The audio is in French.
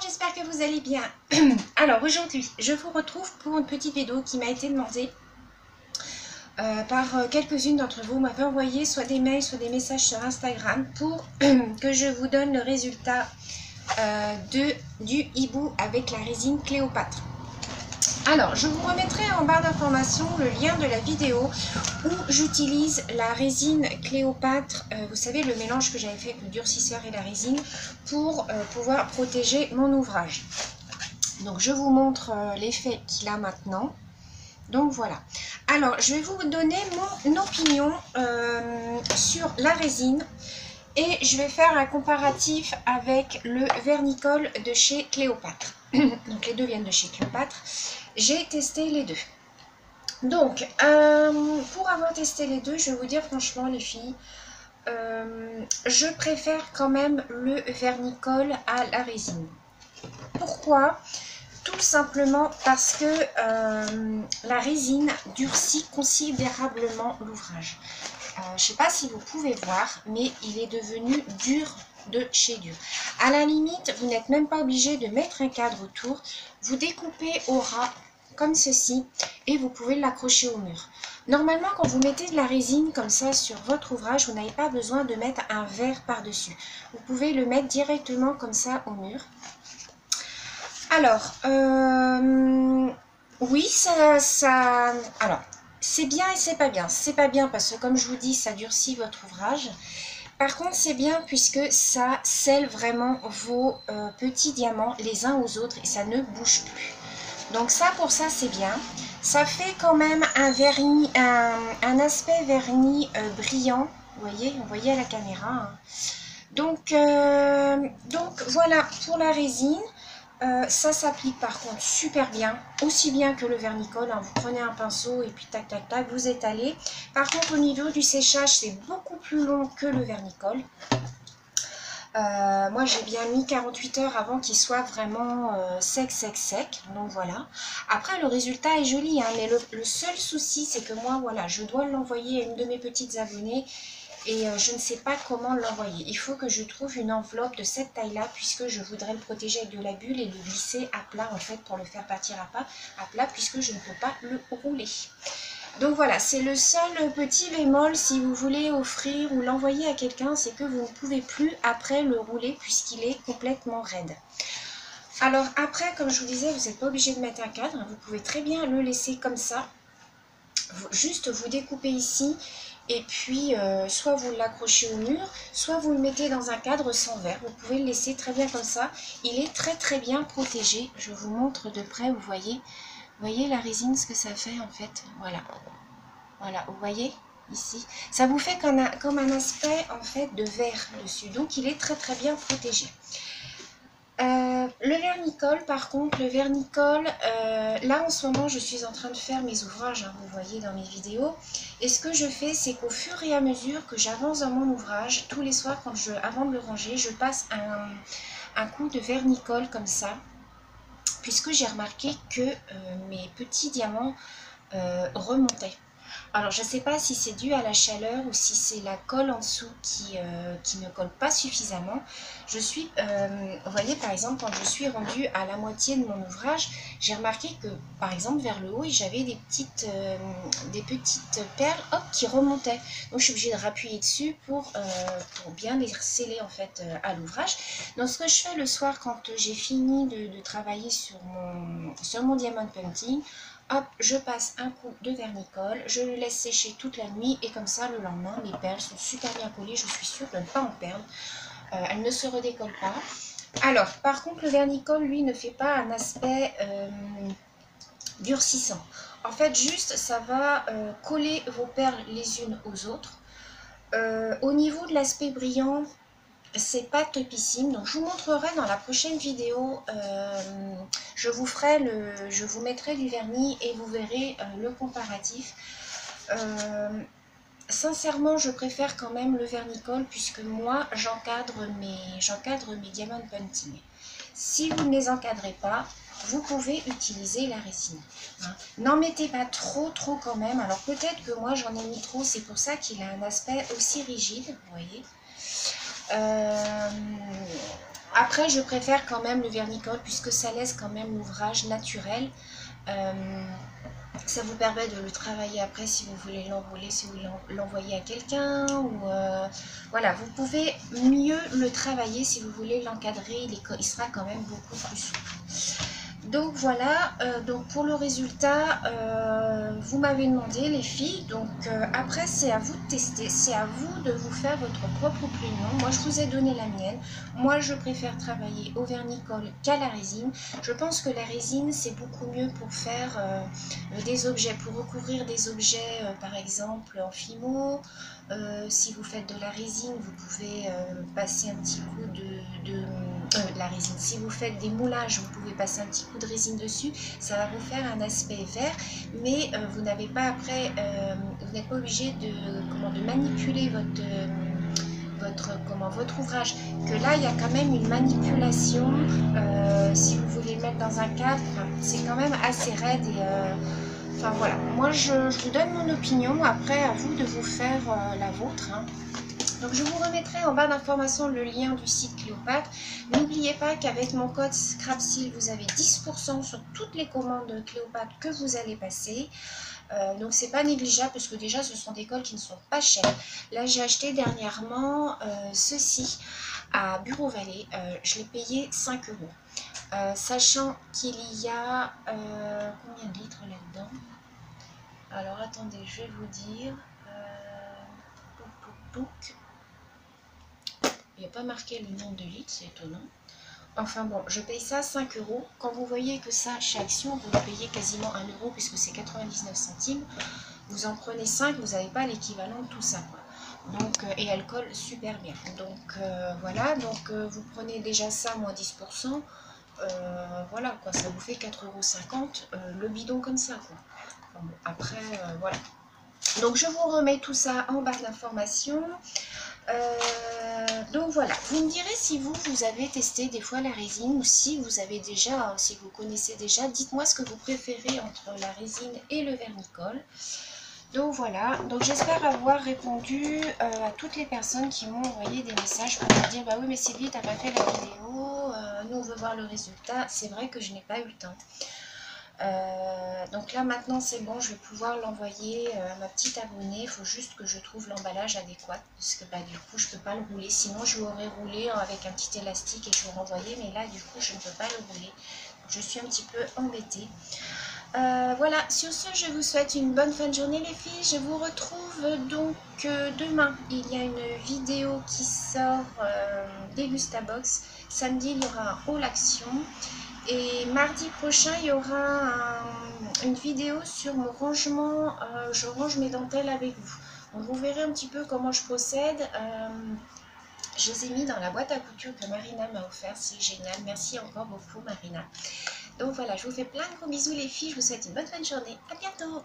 j'espère que vous allez bien. Alors aujourd'hui, je vous retrouve pour une petite vidéo qui m'a été demandée par quelques-unes d'entre vous. Vous m'avez envoyé soit des mails, soit des messages sur Instagram pour que je vous donne le résultat du hibou avec la résine Cléopâtre. Alors, je vous remettrai en barre d'informations le lien de la vidéo où j'utilise la résine Cléopâtre, vous savez, le mélange que j'avais fait avec le durcisseur et la résine pour pouvoir protéger mon ouvrage. Donc, je vous montre l'effet qu'il a maintenant. Donc, voilà. Alors, je vais vous donner mon opinion sur la résine et je vais faire un comparatif avec le vernicole de chez Cléopâtre. Donc, les deux viennent de chez Cléopâtre. J'ai testé les deux. Donc, pour avoir testé les deux, je vais vous dire franchement les filles, je préfère quand même le vernicole à la résine. Pourquoi? Tout simplement parce que la résine durcit considérablement l'ouvrage. Je ne sais pas si vous pouvez voir, mais il est devenu dur de chez dur. À la limite, vous n'êtes même pas obligé de mettre un cadre autour. Vous découpez au ras comme ceci et vous pouvez l'accrocher au mur. Normalement, quand vous mettez de la résine comme ça sur votre ouvrage, vous n'avez pas besoin de mettre un verre par-dessus. Vous pouvez le mettre directement comme ça au mur. Alors, oui, alors, c'est bien et c'est pas bien. C'est pas bien parce que, comme je vous dis, ça durcit votre ouvrage. Par contre, c'est bien puisque ça scelle vraiment vos petits diamants les uns aux autres et ça ne bouge plus. Donc ça, pour ça, c'est bien. Ça fait quand même un vernis, un aspect vernis brillant. Vous voyez à la caméra. Hein. Donc voilà pour la résine. Ça s'applique par contre super bien, aussi bien que le vernicole. Hein. Vous prenez un pinceau et puis tac tac tac, vous étalez. Par contre, au niveau du séchage, c'est beaucoup plus long que le vernicole. Moi j'ai bien mis 48 heures avant qu'il soit vraiment sec. Donc voilà. Après le résultat est joli, hein, mais le seul souci c'est que moi voilà, je dois l'envoyer à une de mes petites abonnées et je ne sais pas comment l'envoyer. Il faut que je trouve une enveloppe de cette taille là puisque je voudrais le protéger avec de la bulle et le glisser à plat en fait pour le faire partir à plat puisque je ne peux pas le rouler. Donc voilà, c'est le seul petit bémol si vous voulez offrir ou l'envoyer à quelqu'un, c'est que vous ne pouvez plus après le rouler puisqu'il est complètement raide. Alors après, comme je vous disais, vous n'êtes pas obligé de mettre un cadre, vous pouvez très bien le laisser comme ça. Juste vous découpez ici et puis soit vous l'accrochez au mur, soit vous le mettez dans un cadre sans verre. Vous pouvez le laisser très bien comme ça. Il est très bien protégé. Je vous montre de près, vous voyez. Vous voyez la résine, ce que ça fait en fait. Voilà. Voilà, vous voyez ici. Ça vous fait comme un aspect en fait de verre dessus. Donc il est très bien protégé. Le vernicole, par contre, le vernicole, là en ce moment je suis en train de faire mes ouvrages, hein, vous voyez dans mes vidéos. Et ce que je fais, c'est qu'au fur et à mesure que j'avance dans mon ouvrage, tous les soirs avant de le ranger, je passe un coup de vernicole comme ça. Puisque j'ai remarqué que mes petits diamants remontaient. Alors je ne sais pas si c'est dû à la chaleur ou si c'est la colle en dessous qui ne colle pas suffisamment. Vous voyez par exemple quand je suis rendue à la moitié de mon ouvrage, j'ai remarqué que par exemple vers le haut j'avais des petites perles hop, qui remontaient. Donc je suis obligée de rappuyer dessus pour bien les sceller en fait à l'ouvrage. Donc ce que je fais le soir quand j'ai fini de travailler sur mon diamond painting, hop, je passe un coup de vernicole, je le laisse sécher toute la nuit et comme ça le lendemain les perles sont super bien collées, je suis sûre de ne pas en perdre, elles ne se redécollent pas. Alors par contre le vernicole lui ne fait pas un aspect durcissant, en fait juste ça va coller vos perles les unes aux autres. Au niveau de l'aspect brillant, c'est pas topissime, donc je vous montrerai dans la prochaine vidéo, je vous mettrai du vernis et vous verrez le comparatif. Sincèrement, je préfère quand même le vernicole puisque moi j'encadre mes diamond painting. Si vous ne les encadrez pas, vous pouvez utiliser la résine. Hein. N'en mettez pas trop quand même. Alors peut-être que moi j'en ai mis trop, c'est pour ça qu'il a un aspect aussi rigide, vous voyez. Après, je préfère quand même le vernicole puisque ça laisse quand même l'ouvrage naturel. Ça vous permet de le travailler après si vous voulez l'enrouler, si vous voulez l'envoyer à quelqu'un. Voilà, vous pouvez mieux le travailler si vous voulez l'encadrer. Il sera quand même beaucoup plus souple. Donc voilà, donc pour le résultat, vous m'avez demandé les filles, donc après c'est à vous de tester, c'est à vous de vous faire votre propre opinion. Moi je vous ai donné la mienne, moi je préfère travailler au vernicole qu'à la résine. Je pense que la résine c'est beaucoup mieux pour faire des objets, pour recouvrir des objets par exemple en fimo. Si vous faites de la résine, vous pouvez passer un petit coup de la résine. Si vous faites des moulages, vous pouvez passer un petit coup de résine dessus. Ça va vous faire un aspect vert, mais vous n'avez pas après, vous n'êtes pas obligé de manipuler votre ouvrage. Que là, il y a quand même une manipulation. Si vous voulez le mettre dans un cadre, c'est quand même assez raide et enfin voilà, moi je vous donne mon opinion, après à vous de vous faire la vôtre. Hein. Donc je vous remettrai en barre d'information le lien du site Cléopâtre. N'oubliez pas qu'avec mon code ScrapSeal, vous avez 10% sur toutes les commandes Cléopâtre que vous allez passer. Donc c'est pas négligeable parce que déjà ce sont des cols qui ne sont pas chers. Là j'ai acheté dernièrement ceci à Bureau Vallée, je l'ai payé 5 €. Sachant qu'il y a combien de litres là-dedans? Alors attendez, je vais vous dire. Il n'y a pas marqué le nombre de litres, c'est étonnant. Enfin bon, je paye ça 5 €. Quand vous voyez que ça, chez Action, vous le payez quasiment 1 € puisque c'est 99 centimes. Vous en prenez 5, vous n'avez pas l'équivalent de tout ça, quoi. Donc, et elle colle super bien. Donc voilà, donc vous prenez déjà ça moins 10%. Voilà quoi, ça vous fait 4,50 € le bidon comme ça, quoi. Enfin, bon, après, voilà. Donc je vous remets tout ça en barre d'information. Donc voilà, vous me direz si vous avez testé des fois la résine ou si vous avez déjà, si vous connaissez déjà, dites-moi ce que vous préférez entre la résine et le vernicole. Donc voilà, donc j'espère avoir répondu à toutes les personnes qui m'ont envoyé des messages pour me dire bah oui mais Sylvie t'as pas fait la vidéo, nous on veut voir le résultat. C'est vrai que je n'ai pas eu le temps. Donc là maintenant c'est bon, je vais pouvoir l'envoyer à ma petite abonnée. Il faut juste que je trouve l'emballage adéquat parce que bah, du coup je peux pas le rouler, sinon je l'aurais roulé avec un petit élastique et je vous renvoyais, mais là du coup je ne peux pas le rouler. Donc, je suis un petit peu embêtée. Voilà, sur ce je vous souhaite une bonne fin de journée les filles. Je vous retrouve donc demain. Il y a une vidéo qui sort Degustabox. Samedi il y aura un haul action. Et mardi prochain, il y aura une vidéo sur mon rangement. Je range mes dentelles avec vous. Donc vous verrez un petit peu comment je procède. Je les ai mis dans la boîte à couture que Marina m'a offert. C'est génial. Merci encore beaucoup Marina. Donc voilà, je vous fais plein de gros bisous les filles. Je vous souhaite une bonne fin de journée. À bientôt.